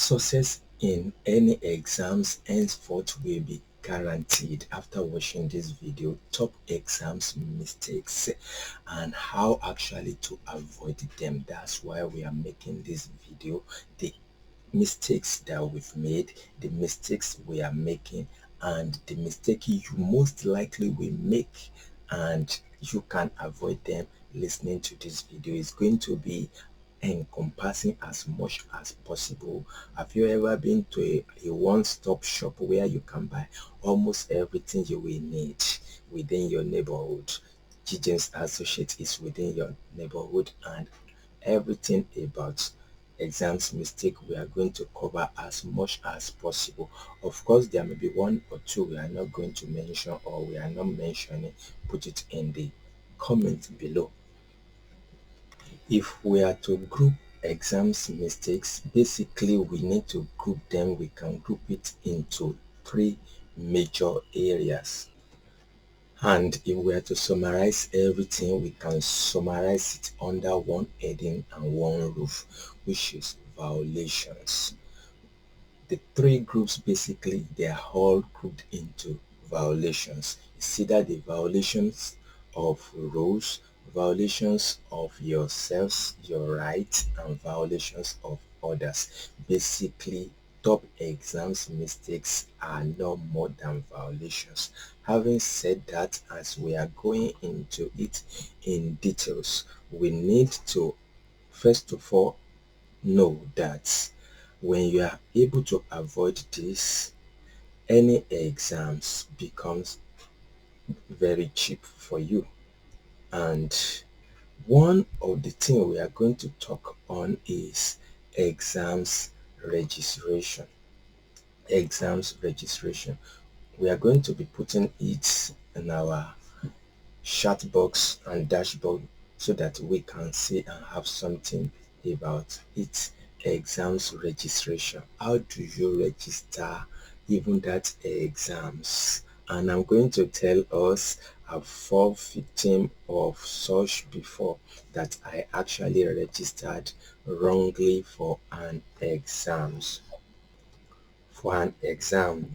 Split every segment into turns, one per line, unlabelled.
Success in any exams henceforth will be guaranteed. After watching this video, top exams mistakes and how actually to avoid them. That's why we are making this video. The mistakes that we've made, the mistakes we are making, and the mistake you most likely will make, and you can avoid them. Listening to this video is going to be encompassing as much as possible. Have you ever been to a one-stop shop where you can buy almost everything you will need within your neighborhood? Gideon's Associate is within your neighborhood, and everything about exams mistake we are going to cover as much as possible. Of course, there may be one or two we are not going to mention, or we are not mentioning. Put it in the comment below. If we are to group exams mistakes, basically we need to group them. We can group it into three major areas. And if we are to summarize everything, we can summarize it under one heading and one roof, which is violations. The three groups, basically, they are all grouped into violations. It's either the violations of rules, violations of yourselves, your rights, and violations of others. Basically, top exams mistakes are no more than violations. Having said that, as we are going into it in details, we need to first of all know that when you are able to avoid this, any exams becomes very cheap for you. And one of the things we are going to talk on is exams registration. Exams registration. We are going to be putting it in our chat box and dashboard so that we can see and have something about it. Exams registration. How do you register even that exams? And I'm going to tell us I've fallen victim of such before, that I actually registered wrongly for an exam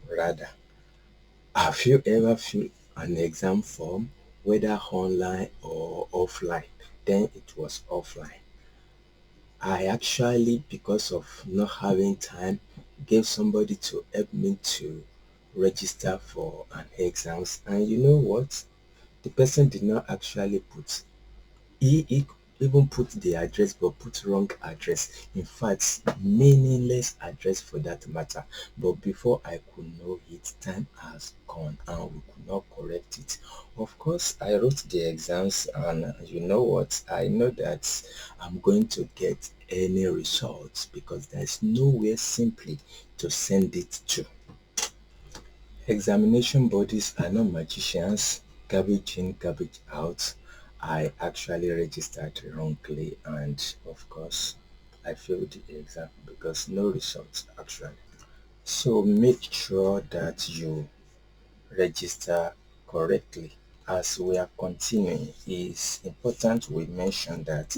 rather. Have you ever filled an exam form, whether online or offline? Then it was offline. I actually, because of not having time, gave somebody to help me to register for an exams. And you know what? The person did not actually put, he even put the address but put wrong address. In fact, meaningless address for that matter. But before I could know it, time has gone and we could not correct it. Of course, I wrote the exams, and you know what? I know that I'm going to get any results because there's nowhere simply to send it to. Examination bodies are not magicians. Garbage in, garbage out. I actually registered wrongly, and of course I failed the exam because no results actually. So make sure that you register correctly. As we are continuing, it's important we mention that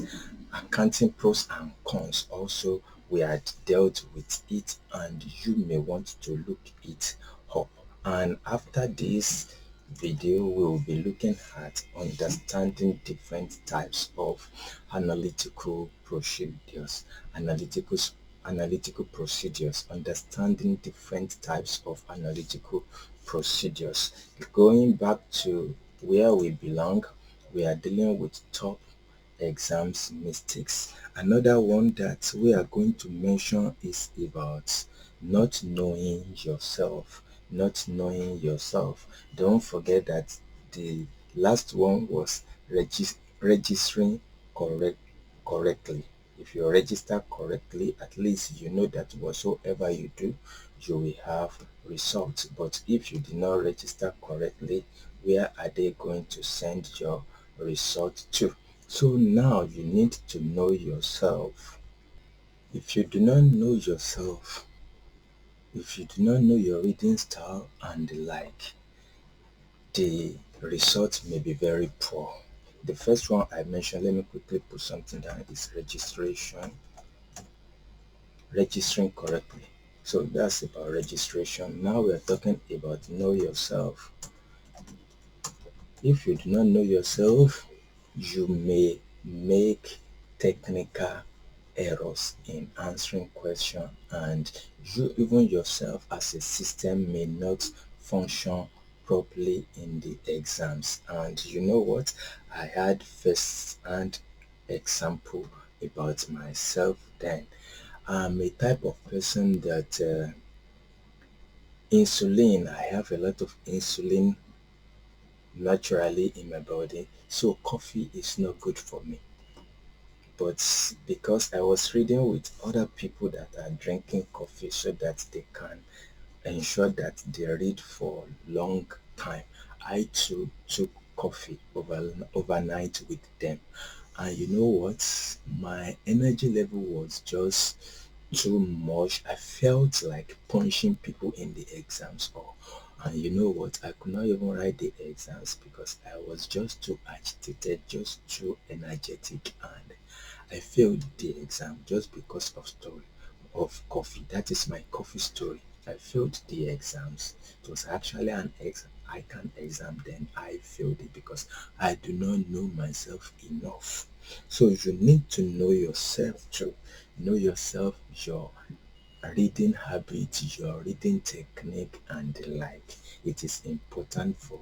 accounting pros and cons also we had dealt with it, and you may want to look it up. And after this video, we will be looking at understanding different types of analytical procedures, analytical procedures, understanding different types of analytical procedures. Going back to where we belong, we are dealing with top exams mistakes. Another one that we are going to mention is about not knowing yourself. Not knowing yourself. Don't forget that the last one was registering correctly. If you register correctly, at least you know that whatsoever you do, you will have results. But if you did not register correctly, where are they going to send your result to? So now you need to know yourself. If you do not know yourself, if you do not know your reading style and the like, the result may be very poor. The first one I mentioned, let me quickly put something down, is registration. registering correctly. So that's about registration. Now we are talking about know yourself. If you do not know yourself, you may make technical errors in answering questions, and you even yourself as a system may not function properly in the exams. And you know what? I had first hand example about myself then. I'm a type of person that insulin, I have a lot of insulin naturally in my body, so coffee is not good for me. But because I was reading with other people that are drinking coffee so that they can ensure that they read for long time, I too took coffee overnight with them. And you know what? My energy level was just too much. I felt like punching people in the exams hall. And you know what? I could not even write the exams because I was just too agitated, just too energetic, and I failed the exam just because of story of coffee. That is my coffee story. I failed the exams. It was actually an ICAN exam. Then I failed it because I do not know myself enough. So you need to know yourself too. Know yourself, your reading habit, your reading technique, and the like. It is important for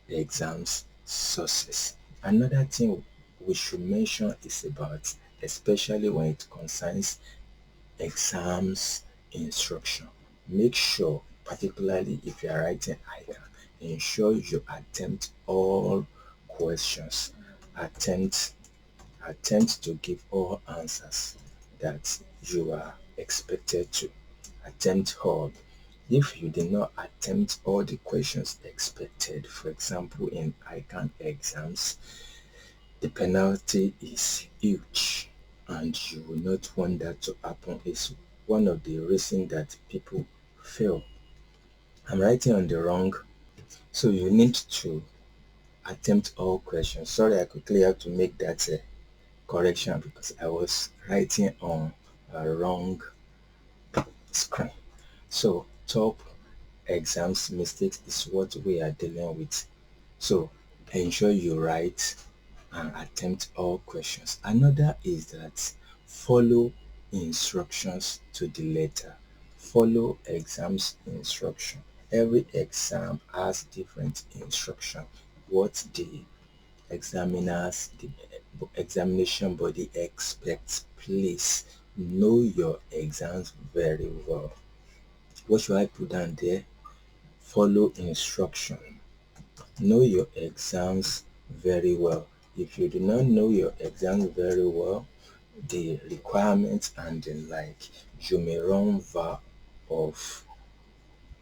the exams success. Another thing we should mention is about, especially when it concerns exams instruction. Make sure, particularly if you are writing ICAN, ensure you attempt all questions. Attempt attempt to give all answers that you are expected to. Attempt all. If you did not attempt all the questions expected, for example in ICAN exams, the penalty is huge and you will not want that to happen. It's one of the reasons that people fail. I'm writing on the wrong, so you need to attempt all questions. Sorry, I quickly have to make that correction because I was writing on a wrong screen. So top exams mistakes is what we are dealing with. So ensure you write and attempt all questions. Another is that follow instructions to the letter. Follow exams instruction. Every exam has different instruction. What the examiners, the examination body expects. Please know your exams very well. What should I put down there? Follow instruction. Know your exams very well. If you do not know your exams very well, the requirements and the like, you may run far of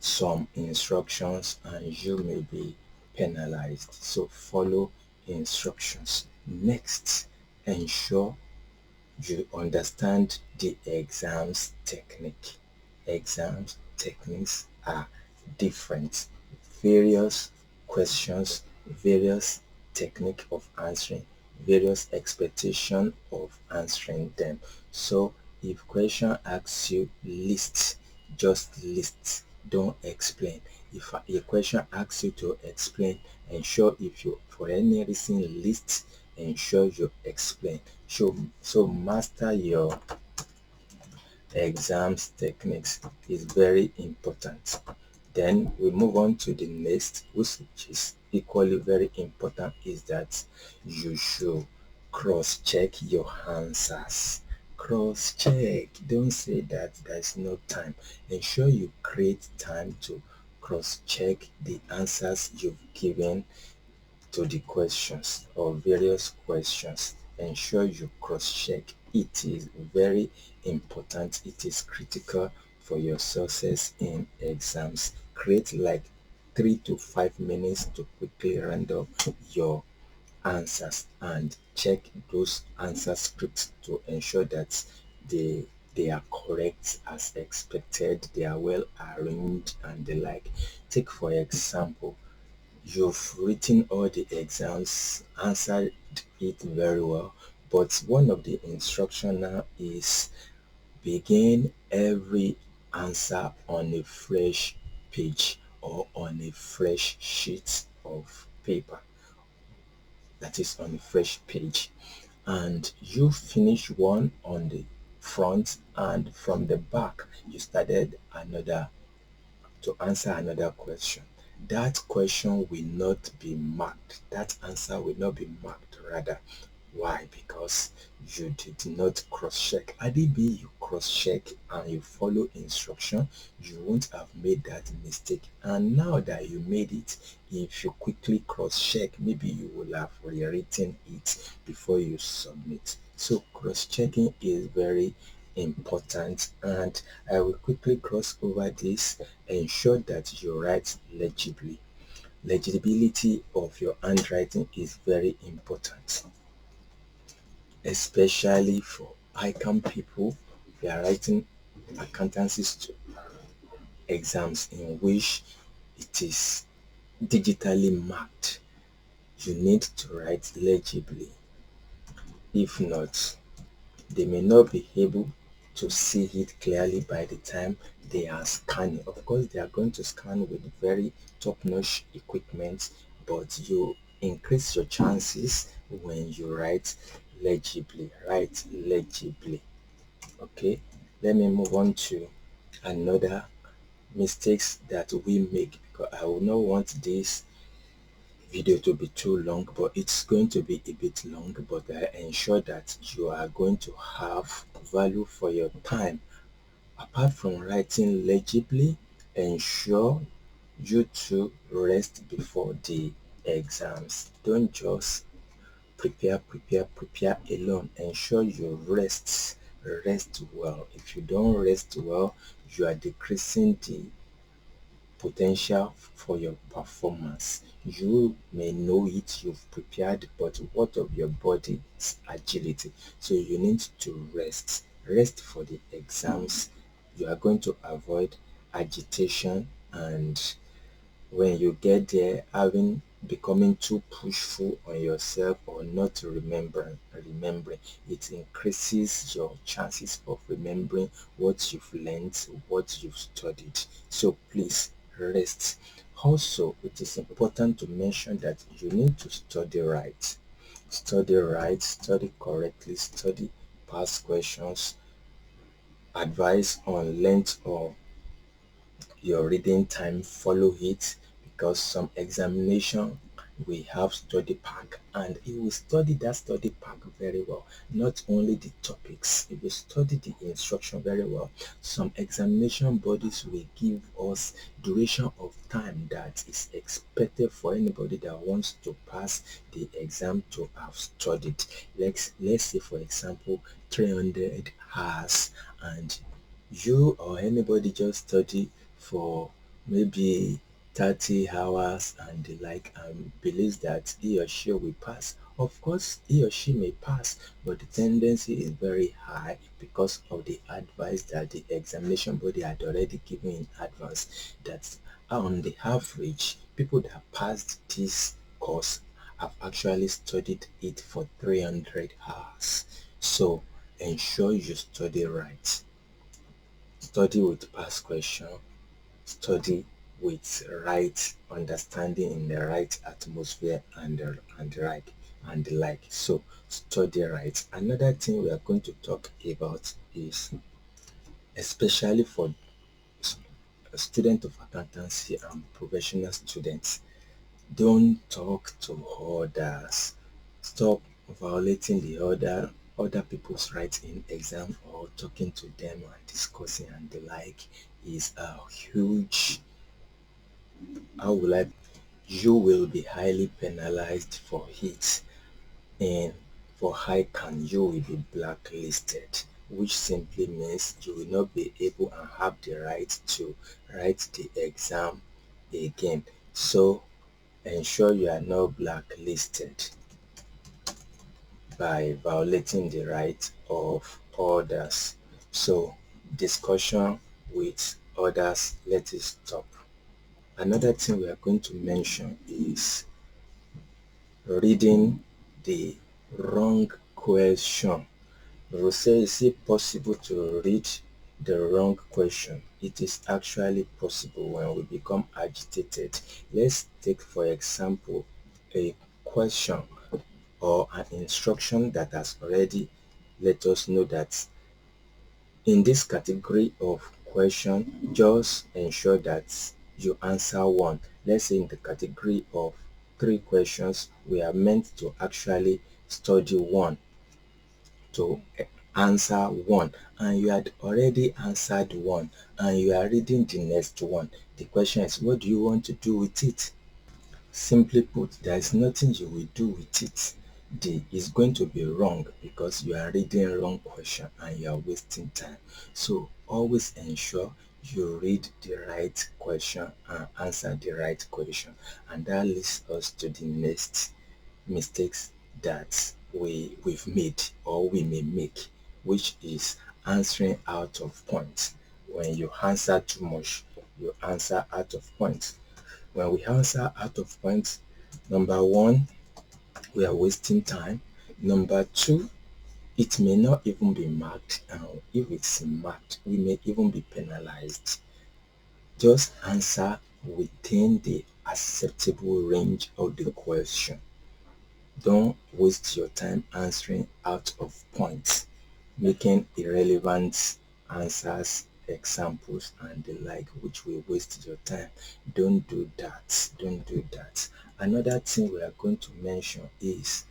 some instructions and you may be penalized. So follow instructions. Next, ensure you understand the exams technique. Exams techniques are different. Various questions, various technique of answering, various expectation of answering them. So if question asks you list, just list, don't explain. If a question asks you to explain, ensure if you for any reason list, ensure you explain. So master your exams techniques is very important. Then we move on to the next, which is equally very important, is that you should cross-check your answers. Cross-check. Don't say that there's no time. Ensure you create time to cross-check the answers you've given to the questions or various questions. Ensure you cross-check. It is very important. It is critical for your success in exams. Create like 3 to 5 minutes to quickly render your answers and check those answer scripts to ensure that they they are correct as expected, they are well arranged and the like. Take for example, you've written all the exams, answered it very well, but one of the instruction now is Begin every answer on a fresh page or on a fresh sheet of paper, that is on a fresh page, and you finish one on the front, and from the back you started another to answer another question. That question will not be marked. That answer will not be marked, rather. Why? Because you did not cross-check. Had it been you cross-check and you follow instruction, you won't have made that mistake. And now that you made it, if you quickly cross-check, maybe you will have rewritten it before you submit. So cross-checking is very important, and I will quickly cross over this. Ensure that you write legibly. Legibility of your handwriting is very important, especially for ICAN people. They are writing accountancy exams in which it is digitally marked. You need to write legibly. If not, they may not be able to see it clearly by the time they are scanning. Of course, they are going to scan with very top-notch equipment, but you increase your chances when you write legibly. Write legibly. Okay, let me move on to another mistakes that we make, because I will not want this video to be too long, but it's going to be a bit long, but I ensure that you are going to have value for your time. Apart from writing legibly, ensure you to rest before the exams. Don't just prepare alone. Ensure you rest well. If you don't rest well, you are decreasing the potential for your performance. You may know it, you've prepared, but what of your body's agility? So you need to rest. Rest for the exams. You are going to avoid agitation, and when you get there, having becoming too pushful on yourself or not remembering, it increases your chances of remembering what you've learned, what you've studied. So please rest. Also, it is important to mention that you need to study right. Study right, study correctly, study past questions, advice on length or your reading time, follow it, because some examination we have study pack, and you will study that study pack very well. Not only the topics, you will study the instruction very well. Some examination bodies will give us duration of time that is expected for anybody that wants to pass the exam to have studied. Let's say for example 300 hours, and you or anybody just study for maybe 30 hours and the like, and believes that he or she will pass. Of course, he or she may pass, but the tendency is very high because of the advice that the examination body had already given in advance, that on the average, people that passed this course have actually studied it for 300 hours. So ensure you study right. Study with past question, study with right understanding in the right atmosphere, and the like. So study right. Another thing we are going to talk about is, especially for students of accountancy and professional students, don't talk to others. Stop violating the other people's rights in exam, or talking to them and discussing and the like is a huge, how will I, you will be highly penalized for it, and for high can you will be blacklisted, which simply means you will not be able and have the right to write the exam again. So ensure you are not blacklisted by violating the right of others. So discussion with others, let it stop. Another thing we are going to mention is reading the wrong question. We will say, is it possible to read the wrong question? It is actually possible when we become agitated. Let's take, for example, a question or an instruction that has already let us know that in this category of question, just ensure that you answer one. Let's say in the category of three questions, we are meant to actually study one to answer one, and you had already answered one and you are reading the next one. The question is, what do you want to do with it? Simply put, there is nothing you will do with it. The is going to be wrong because you are reading wrong question and you are wasting time. So always ensure you read the right question and answer the right question. And that leads us to the next mistakes that we've made or we may make, which is answering out of point. When you answer too much, you answer out of point. When we answer out of point, number one, we are wasting time. Number two, it may not even be marked. And if it's marked, we may even be penalized. Just answer within the acceptable range of the question. Don't waste your time answering out of point, making irrelevant answers, examples, and the like, which will waste your time. Don't do that. Don't do that. Another thing we are going to mention is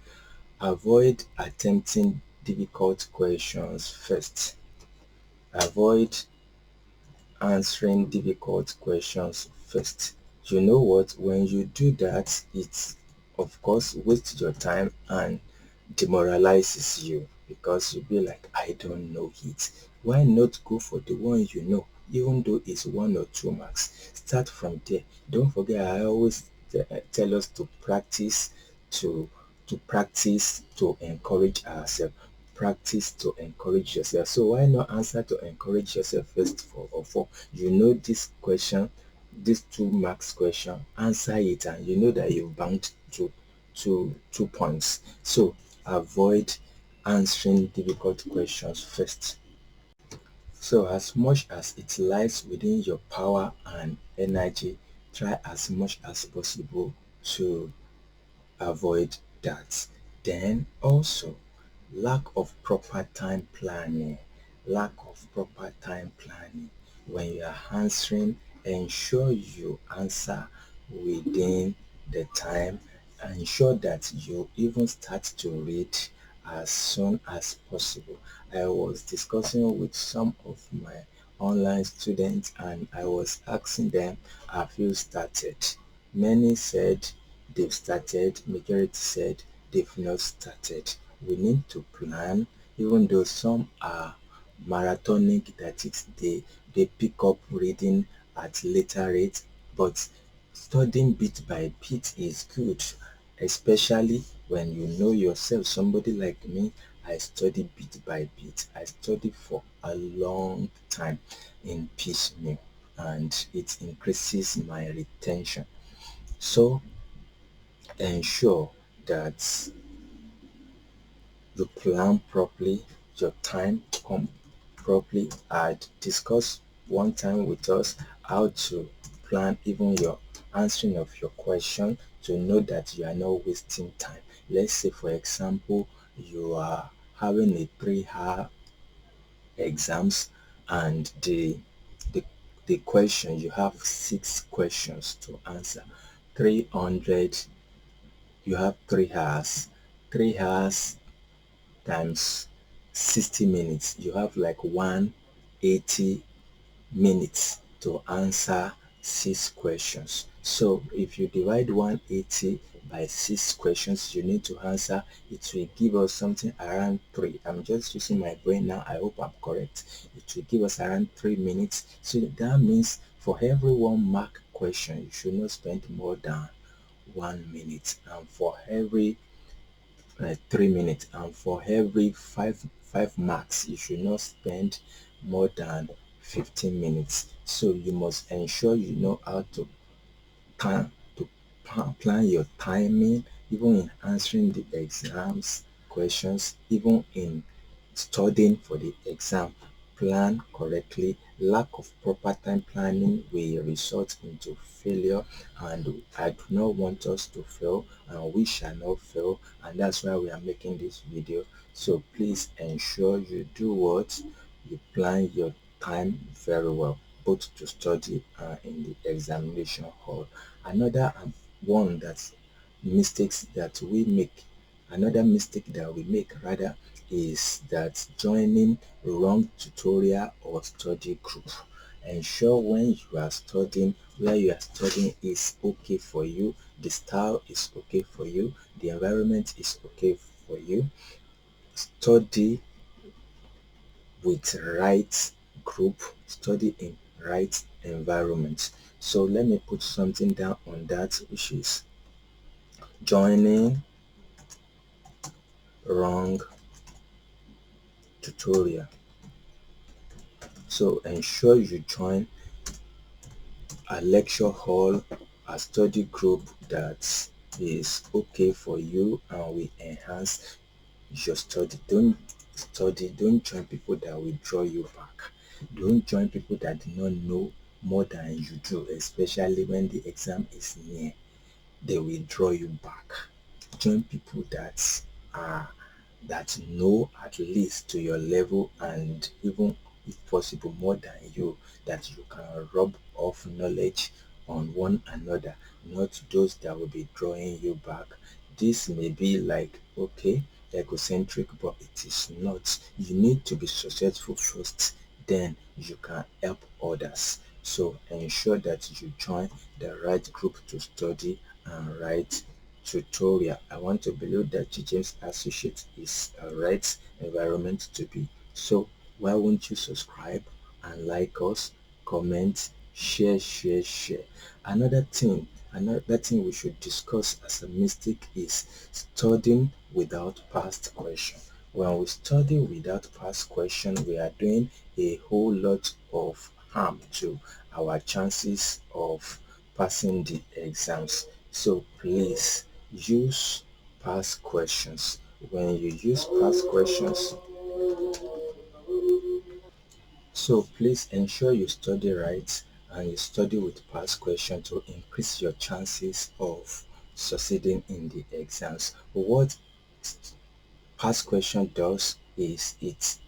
avoid attempting difficult questions first. Avoid answering difficult questions first. You know what? When you do that, it of course wastes your time and demoralizes you because you'll be like, I don't know it. Why not go for the one you know, even though it's 1 or 2 marks? Start from there. Don't forget, I always tell us to practice, to practice to encourage ourselves. Practice to encourage yourself. So why not answer to encourage yourself first for or for you know this question, this 2 marks question, answer it and you know that you've banked to 2 points. So avoid answering difficult questions first. So as much as it lies within your power and energy, try as much as possible to avoid that. Then also lack of proper time planning. Lack of proper time planning. When you are answering, ensure you answer within the time. Ensure that you even start to read as soon as possible. I was discussing with some of my online students and I was asking them, have you started? Many said they've started, majority said they've not started. We need to plan, even though some are marathonic, that is, they pick up reading at later rate, but studying bit by bit is good, especially when you know yourself. Somebody like me, I study bit by bit. I study for a long time in piecemeal, and it increases my retention. So ensure that you plan properly, your time come properly. I'd discuss one time with us how to plan even your answering of your question to know that you are not wasting time. Let's say for example you are having a 3 hour exams and the the question you have 6 questions to answer. 300, you have 3 hours. 3 hours times 60 minutes, you have like 180 minutes to answer 6 questions. So if you divide 180 by 6 questions you need to answer, it will give us something around 3. I'm just using my brain now, I hope I'm correct. It will give us around 3 minutes. So that means for every 1 mark question you should not spend more than 1 minute, and for every 3 minutes, and for every five marks you should not spend more than 15 minutes. So you must ensure you know how to plan plan your timing, even in answering the exams questions, even in studying for the exam. Plan correctly. Lack of proper time planning will result into failure, and I do not want us to fail, and we shall not fail, and that's why we are making this video. So please ensure you do what? You plan your time very well, both to study and in the examination hall. Another one that's mistakes that we make Another mistake that we make rather is that joining wrong tutorial or study group. Ensure when you are studying, where you are studying is okay for you, the style is okay for you, the environment is okay for you. Study with right group, study in right environment. So let me put something down on that, which is joining wrong tutorial. So ensure you join a lecture hall, a study group that is okay for you and will enhance your study. Don't join people that will draw you back. Don't join people that do not know more than you do, especially when the exam is near. They will draw you back. Join people are that know at least to your level, and even if possible more than you, that you can rub off knowledge on one another, not those that will be drawing you back. This may be like, okay, egocentric, but it is not. You need to be successful first, then you can help others. So ensure that you join the right group to study and right tutorial. I want to believe that James Associate is a right environment to be. So why won't you subscribe and like us, comment, share. Another thing we should discuss as a mistake is studying without past question. When we study without past question, we are doing a whole lot of harm to our chances of passing the exams. So please use past questions. When you use past questions, so please ensure you study right and you study with past questions to increase your chances of succeeding in the exams. What past question does is it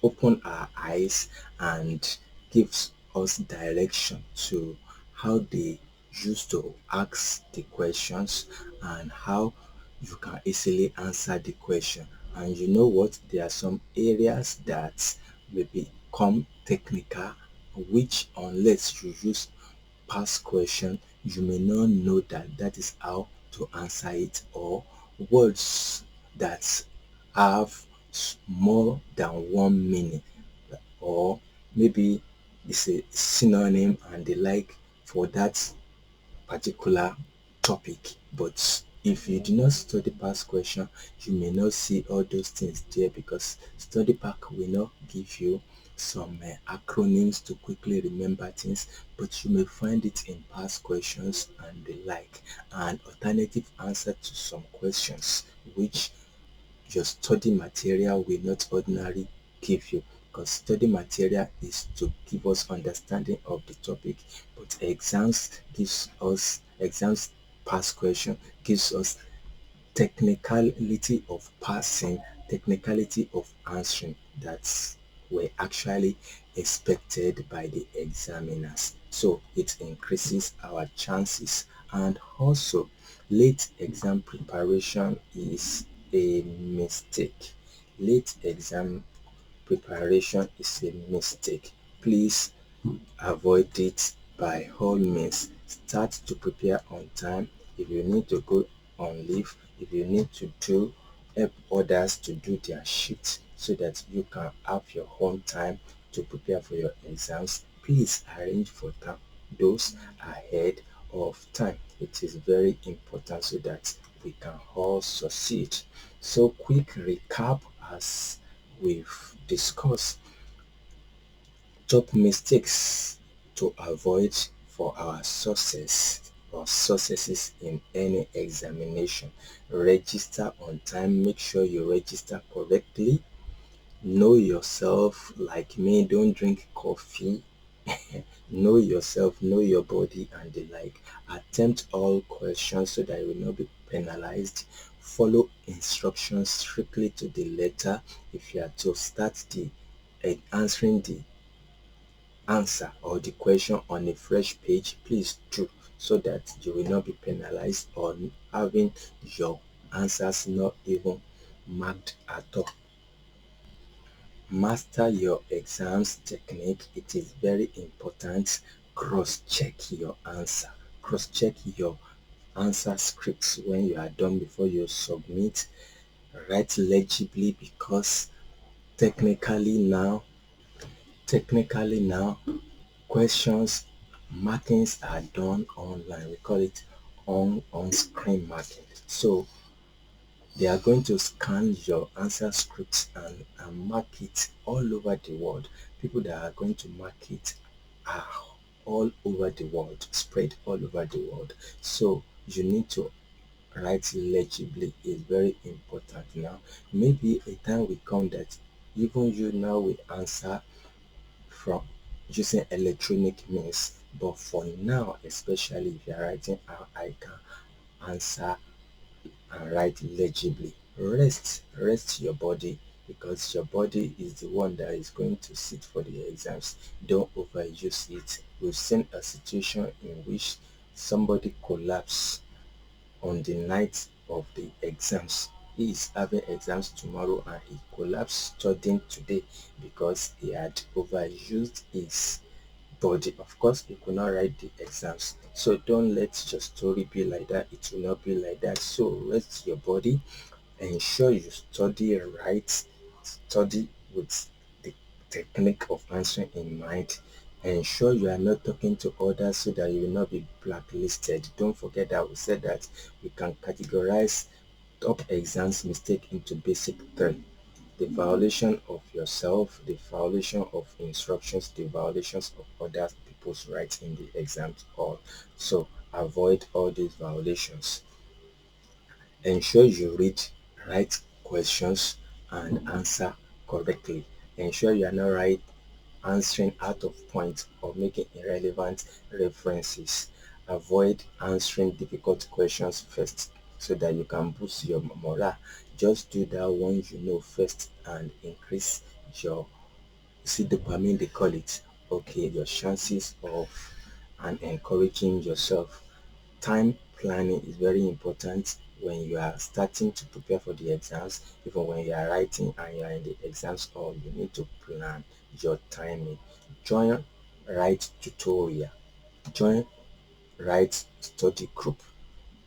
open our eyes and gives us direction to how they used to ask the questions and how you can easily answer the question. And you know what? There are some areas that may become technical, which unless you use past question, you may not know that that is how to answer it, or words that have more than one meaning, or maybe it's a synonym and the like for that particular topic. But if you do not study past question, you may not see all those things there, because study pack will not give you some acronyms to quickly remember things, but you may find it in past questions and the like, and alternative answer to some questions which your study material will not ordinarily give you, because study material is to give us understanding of the topic, but exams past question gives us technicality of passing, technicality of answering that were actually expected by the examiners. So it increases our chances. And also, late exam preparation is a mistake. Late exam preparation is a mistake. Please avoid it by all means. Start to prepare on time. If you need to go on leave, if you need to help others to do their shift so that you can have your own time to prepare for your exams, please arrange for those ahead of time. It is very important so that we can all succeed. So quick recap, as we've discussed, top mistakes to avoid for our success or successes in any examination. Register on time. Make sure you register correctly. Know yourself like me, don't drink coffee. Know yourself, know your body and the like. Attempt all questions so that you will not be penalized. Follow instructions strictly to the letter. If you are to start the answering the answer or the question on a fresh page, please do, so that you will not be penalized on having your answers not even marked at all. Master your exams technique. It is very important. Cross check your answer. Cross check your answer scripts when you are done before you submit. Write legibly, because technically now technically now questions markings are done online. We call it on-screen marking. So they are going to scan your answer scripts and mark it all over the world. People that are going to mark it are all over the world, spread all over the world. So you need to write legibly, is very important now. Maybe a time will come that even you now will answer from using electronic means. But for now, especially if you are writing how I can answer and write legibly. Rest your body, because your body is the one that is going to sit for the exams. Don't overuse it. We've seen a situation in which somebody collapsed on the night of the exams. He is having exams tomorrow and he collapsed studying today because he had overused his body. Of course, he could not write the exams. So don't let your story be like that. It will not be like that. So rest your body. Ensure you study right. Study with the technique of answering in mind. Ensure you are not talking to others so that you will not be blacklisted. Don't forget that we said that we can categorize top exams mistake into basic three: the violation of yourself, the violation of instructions, the violations of other people's rights in the exams hall. So avoid all these violations. Ensure you read right questions and answer correctly. Ensure you are not answering out of point or making irrelevant references. Avoid answering difficult questions first so that you can boost your morale. Just do that one you know first and increase your, see, dopamine they call it. Okay, your chances of and encouraging yourself. Time planning is very important when you are starting to prepare for the exams. Even when you are writing and you are in the exams hall, you need to plan your timing. Join right tutorial. Join right study group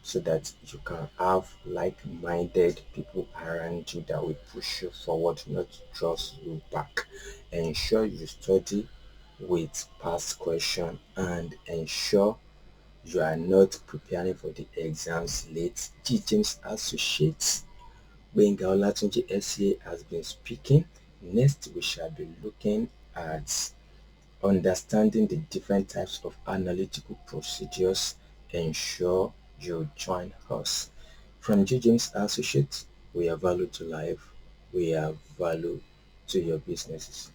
so that you can have like-minded people around you that will push you forward, not just you back. Ensure you study with past question and ensure you are not preparing for the exams late. G. James Associates, Gbenga Olatunji SCA has been speaking. Next, we shall be looking at understanding the different types of analytical procedures. Ensure you join us. From G. James Associates, we are value to life. We are value to your businesses.